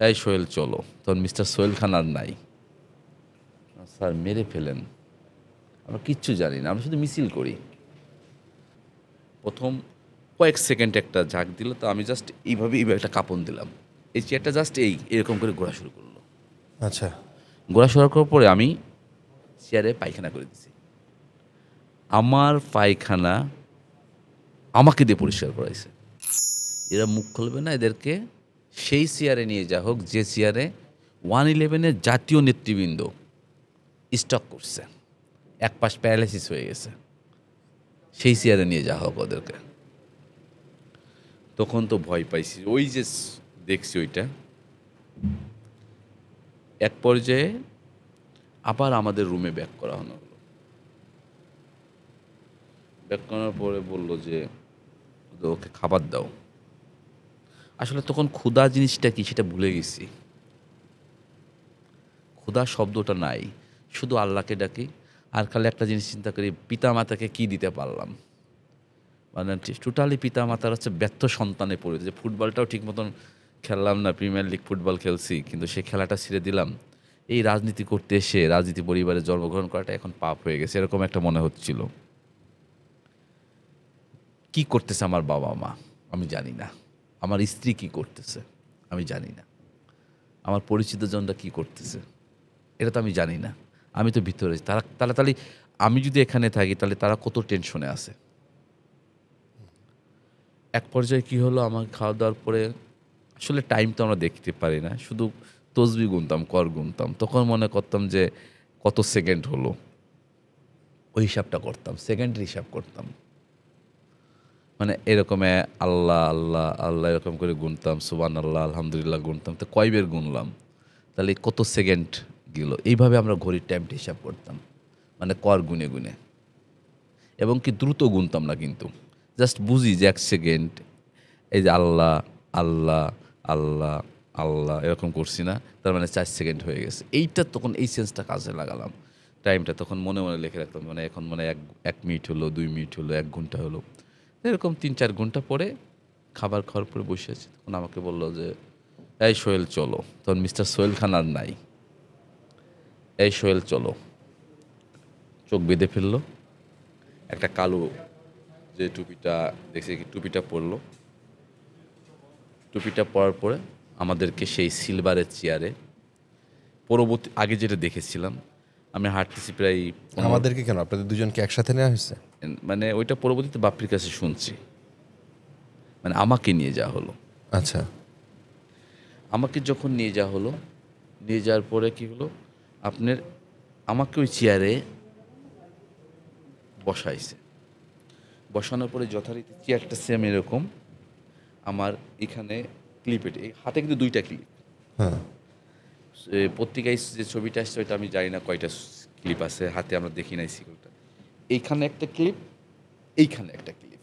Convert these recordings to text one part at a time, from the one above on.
এই সোহেল চলো, তখন মিস্টার সোহেল খান আর নাই। স্যার মেরে ফেলেন, আমরা কিচ্ছু জানি না, আমরা শুধু মিছিল করি। প্রথম কয়েক সেকেন্ড একটা ঝাঁক দিল, তো আমি জাস্ট এইভাবে একটা কাঁপন দিলাম। এই চেয়ারটা জাস্ট এরকম করে ঘোরা শুরু করলো। আচ্ছা। ঘোরা শুরু করার পরে আমি চেয়ারে পায়খানা করে দিছি। আমার পায়খানা আমাকে দিয়ে পরিষ্কার করাইছে। এরা মুখ খুলবে না, এদেরকে সেই চেয়ারে নিয়ে যা হোক যে চেয়ারে 111-এর জাতীয় নেতৃবৃন্দ স্টক করছে, এক পাশ প্যারালাইসিস হয়ে গেছে, সেই চেয়ারে নিয়ে যা হোক ওদেরকে। তখন তো ভয় পাইছি, ওই যে দেখছি ওইটা। এক পর্যায়ে আবার আমাদের রুমে ব্যাক করা হলো। ব্যাক করার পরে বললো যে ওকে খাবার দাও। আসলে তখন ক্ষুধা জিনিসটা কি সেটা ভুলে গেছি। ক্ষুধা শব্দটা নাই, শুধু আল্লাহকে ডাকি। আর খালি একটা জিনিস চিন্তা করি, পিতা মাতাকে কী দিতে পারলাম। মানে টোটালি পিতা মাতার হচ্ছে ব্যর্থ সন্তানে পড়ে যে ফুটবলটাও ঠিক মতন খেললাম না, প্রিমিয়ার লিগ ফুটবল খেলছি কিন্তু সেই খেলাটা ছেড়ে দিলাম। এই রাজনীতি করতে এসে রাজনীতি পরিবারে জন্মগ্রহণ করাটা এখন পাপ হয়ে গেছে, এরকম একটা মনে হচ্ছিল। কি করতেছে আমার বাবা মা আমি জানি না, আমার স্ত্রী কি করতেছে আমি জানি না, আমার পরিচিত জনরা কী করতেছে এটা তো আমি জানি না। আমি তো ভিতরে, তাহলে আমি যদি এখানে থাকি তাহলে তারা কত টেনশনে আছে। এক পর্যায়ে কী হলো, আমাকে খাওয়া দাওয়ার পরে আসলে টাইম তো আমরা দেখতে পারি না, শুধু তসবি গুনতাম, কর গুনতাম। তখন মনে করতাম যে কত সেকেন্ড হলো, ওই হিসাবটা করতাম, সেকেন্ডের হিসাব করতাম। মানে এরকম আল্লাহ আল্লাহ আল্লাহ এরকম করে গুনতাম, সুবহান আল্লাহ আলহামদুলিল্লাহ গুনতাম। তো কয়বার গুনলাম, তাহলে কত সেকেন্ড গেল, এইভাবে আমরা ঘড়ির টাইমটা হিসাব করতাম, মানে কর গুনে গুনে। এবং কি দ্রুত গুনতাম না, কিন্তু জাস্ট বুঝি যে 1 সেকেন্ড, এই যে আল্লাহ আল্লাহ আল্লাহ আল্লাহ এরকম করছি না, তার মানে 4 সেকেন্ড হয়ে গেছে। এইটা তখন এই সেন্সটা কাজে লাগালাম, টাইমটা তখন মনে মনে লিখে রাখতাম, মানে এখন মানে 1 মিনিট হলো, 2 মিনিট হলো, 1 ঘন্টা হলো। এরকম 3-4 ঘন্টা পরে খাবার খাওয়ার পরে বসে আছি, তখন আমাকে বললো যে এই সোহেল চলো, তখন মিস্টার সোহেল খান আর নাই। এই সোহেল চলো, চোখ বেঁধে ফেললো, একটা কালো যে টুপিটা দেখছি, টুপিটা পরলো। টুপিটা পরার পরে আমাদেরকে সেই সিলভারের চেয়ারে, পরবর্তী আগে যেটা দেখেছিলাম, আমি হাঁটতেছি প্রায় আমাদেরকে কেন, আপনাদের দুজনকে একসাথে নেওয়া হয়েছে? মানে ওইটা পরবর্তীতে বাপ্পির কাছে শুনছি, মানে আমাকে নিয়ে যাওয়া হলো। আচ্ছা। আমাকে যখন নিয়ে যাওয়া হলো, নিয়ে যাওয়ার পরে কি হলো, আপনার আমাকে ওই চেয়ারে বসাইছে। বসানোর পরে যথারীতি চেয়ারটা সেম এরকম, আমার এখানে ক্লিপেট, এই হাতে কিন্তু 2টা ক্লিপ। হ্যাঁ। পত্রিকায় যে ছবিটা আসছে ওইটা আমি জানি না কয়টা ক্লিপ আছে হাতে, আমরা দেখি নাই সিকুলটা। এইখানে একটা ক্লিপ, এইখানে একটা ক্লিপ,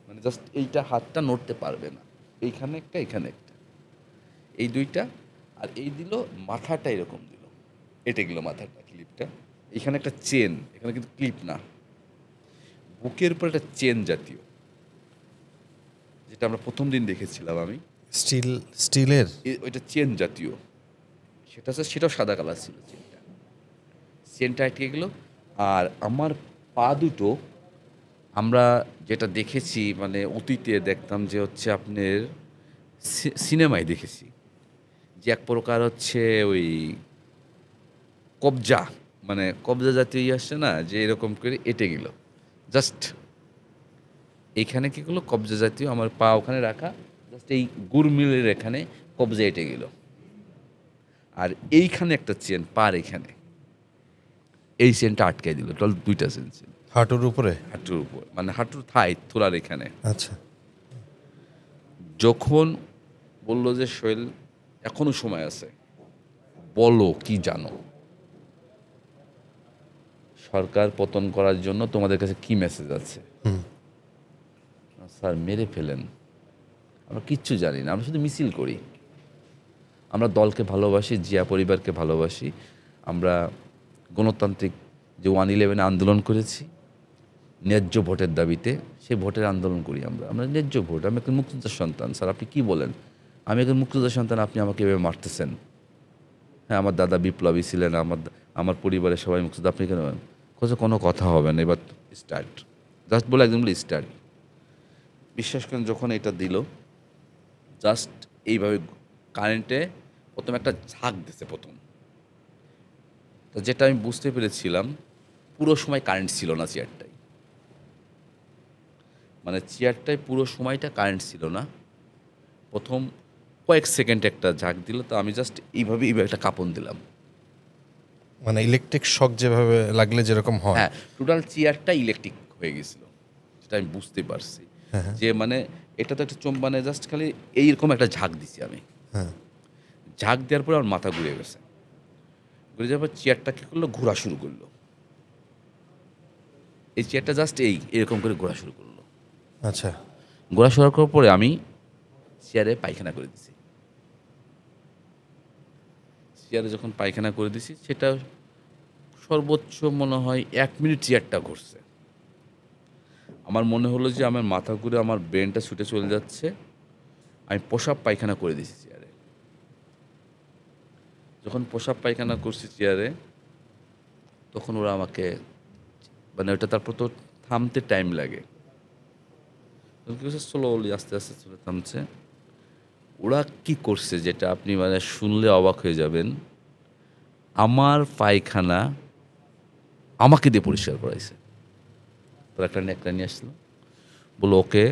মানে জাস্ট এইটা হাতটা নড়তে পারবে না, এইখানে একটা এখানে একটা, এই 2টা। আর এই দিল মাথাটা এরকম দিল, এটে গেল মাথাটা ক্লিপটা। এখানে একটা চেন, এখানে কিন্তু ক্লিপ না, বুকের উপর একটা চেন জাতীয়, যেটা আমরা প্রথম দিন দেখেছিলাম আমি। স্টিলের? ওইটা চেন জাতীয়, সেটাও সাদা কালার ছিল চেনটা। চেনটা আটকে গেল। আর আমার পা দুটো, আমরা যেটা দেখেছি মানে অতীতে দেখতাম যে হচ্ছে আপনার সিনেমায় দেখেছি যে এক প্রকার হচ্ছে ওই কবজা, মানে কবজা জাতীয় আসছে না, যে এরকম করে এঁটে গেল জাস্ট। এইখানে কী করলো, কবজা জাতীয় আমার পা ওখানে রাখা, জাস্ট এই গুড়মিলের এখানে কবজা এঁটে গেল। আর এইখানে একটা চেন পার এখানে, এই চেনটা আটকে দিল, টোটাল 2টা চেন ছিল হাঁটুর উপরে? হাঁটুর উপর, মানে হাঁটুর থাই তোলার এখানে। আচ্ছা। যখন বলল যে সোহেল এখনো সময় আছে, বলো কি জানো, সরকার পতন করার জন্য তোমাদের কাছে কি মেসেজ আছে। স্যার মেরে ফেলেন, আমরা কিচ্ছু জানি না, আমরা শুধু মিছিল করি। আমরা দলকে ভালোবাসি, জিয়া পরিবারকে ভালোবাসি। আমরা গণতান্ত্রিক যে 111 আন্দোলন করেছি ন্যায্য ভোটের দাবিতে, সেই ভোটের আন্দোলন করি আমরা ন্যায্য ভোট। আমি একটা মুক্তিযোদ্ধার সন্তান, স্যার আপনি কি বলেন, আমি একজন মুক্তিযোদ্ধার সন্তান, আপনি আমাকে এভাবে মারতেছেন। হ্যাঁ, আমার দাদা বিপ্লবী ছিলেন, আমার পরিবারের সবাই মুক্তিযোদ্ধা, আপনি কেন? কোনো কথা হবে না, এবার স্টার্ট। জাস্ট বলে একদম বলে স্টার্ট। বিশ্বাস করেন যখন এটা দিল, জাস্ট এইভাবে কারেন্টে প্রথম একটা ঝাঁক দিছে প্রথম। তো যেটা আমি বুঝতে পেরেছিলাম, পুরো সময় কারেন্ট ছিল না চেয়ারটায়। মানে চেয়ারটায় পুরো সময়টা কারেন্ট ছিল না। প্রথম কয়েক সেকেন্ড একটা ঝাঁক দিল, তো আমি জাস্ট এইভাবে একটা কাঁপন দিলাম। মানে ইলেকট্রিক শক যেভাবে লাগলে যেরকম হয়। হ্যাঁ, টোটাল চেয়ারটা ইলেকট্রিক হয়ে গেছিল, সেটা আমি বুঝতে পারছি। যে মানে এটা তো একটা মানে জাস্ট খালি এইরকম একটা ঝাঁক দিছি আমি। হ্যাঁ। ঝাঁক দেওয়ার পরে আমার মাথা ঘুরে গেছে। ঘুরে যাওয়ার পর চেয়ারটা কী করলো, ঘোরা শুরু করলো। এই চেয়ারটা জাস্ট এরকম করে ঘোরা শুরু করলো। আচ্ছা। ঘোরা শুরু করার পরে আমি চেয়ারে পায়খানা করে দিছি। চেয়ারে যখন পায়খানা করে দিছি, সেটা সর্বোচ্চ মনে হয় 1 মিনিট চেয়ারটা ঘুরছে। আমার মনে হলো যে আমার মাথা ঘুরে আমার ব্রেনটা ছুটে চলে যাচ্ছে। আমি প্রসাব পায়খানা করে দিছি চেয়ারে। যখন প্রসাব পায়খানা করছি চেয়ারে, তখন ওরা আমাকে, মানে ওটা তারপর তো থামতে টাইম লাগে, স্লোলি আস্তে আস্তে চলে থামছে। ওরা কি করছে যেটা আপনি মানে শুনলে অবাক হয়ে যাবেন, আমার পায়খানা আমাকে দিয়ে পরিষ্কার করাইছে। তোর একটা ন্যাকড়া নিয়ে আসলো, বললো ওকে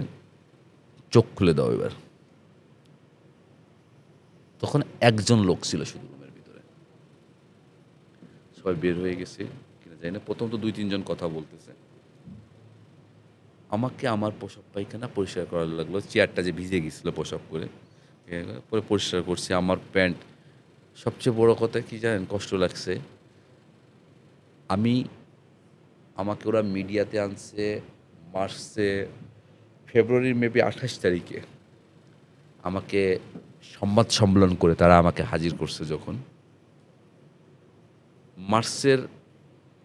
চোখ খুলে দাও এবার। তখন একজন লোক ছিল শুধু রুমের ভিতরে, সবাই বের হয়ে গেছে কিনা জানি না। প্রথম তো 2-3 জন কথা বলতেছে। আমাকে আমার প্রসাব পায়খানা পরিষ্কার করা লাগলো। চেয়ারটা যে ভিজে গেছিল প্রসাব করে, পরে পরিষ্কার করছি। আমার প্যান্ট, সবচেয়ে বড় কথা কি জানেন, কষ্ট লাগছে। আমাকে ওরা মিডিয়াতে আনছে মার্চে, ফেব্রুয়ারির মেবি 28 তারিখে আমাকে সংবাদ সম্মেলন করে তারা আমাকে হাজির করছে। যখন মার্চের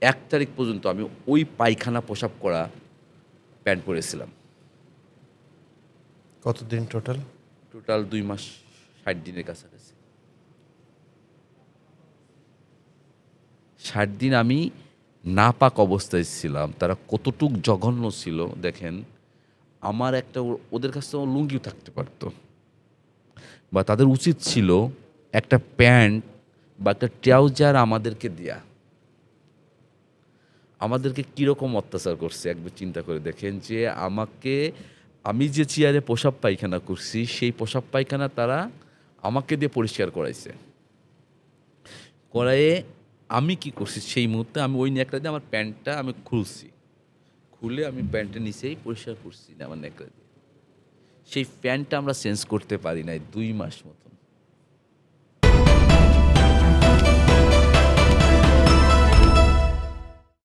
1 তারিখ পর্যন্ত আমি ওই পায়খানা প্রসাব করা প্যান্ট পরেছিলাম। কতদিন টোটাল? টোটাল 2 মাস 60 দিনের কাছাকাছি। 60 দিন আমি নাপাক অবস্থায় ছিলাম। তারা কতটুক জঘন্য ছিল দেখেন। আমার একটা ওদের কাছে লুঙ্গিও থাকতে পারত, বা তাদের উচিত ছিল একটা প্যান্ট বা একটা ট্রাউজার আমাদেরকে দেয়া। আমাদেরকে কীরকম অত্যাচার করছে একবার চিন্তা করে দেখেন। যে আমি যে চেয়ারে প্রসাব পায়খানা করছি, সেই প্রসাব পায়খানা তারা আমাকে দিয়ে পরিষ্কার করাইছে। করায়ে আমি কি করছি, সেই মুহূর্তে আমি ওই ন্যাকড়া দিয়ে আমার প্যান্টটা আমি খুলে আমি প্যান্টের নিচেই পরিষ্কার করছি না আমার ন্যাকড়া দিয়ে। সেই প্যান্টটা আমরা চেঞ্জ করতে পারি নাই 2 মাস মতন।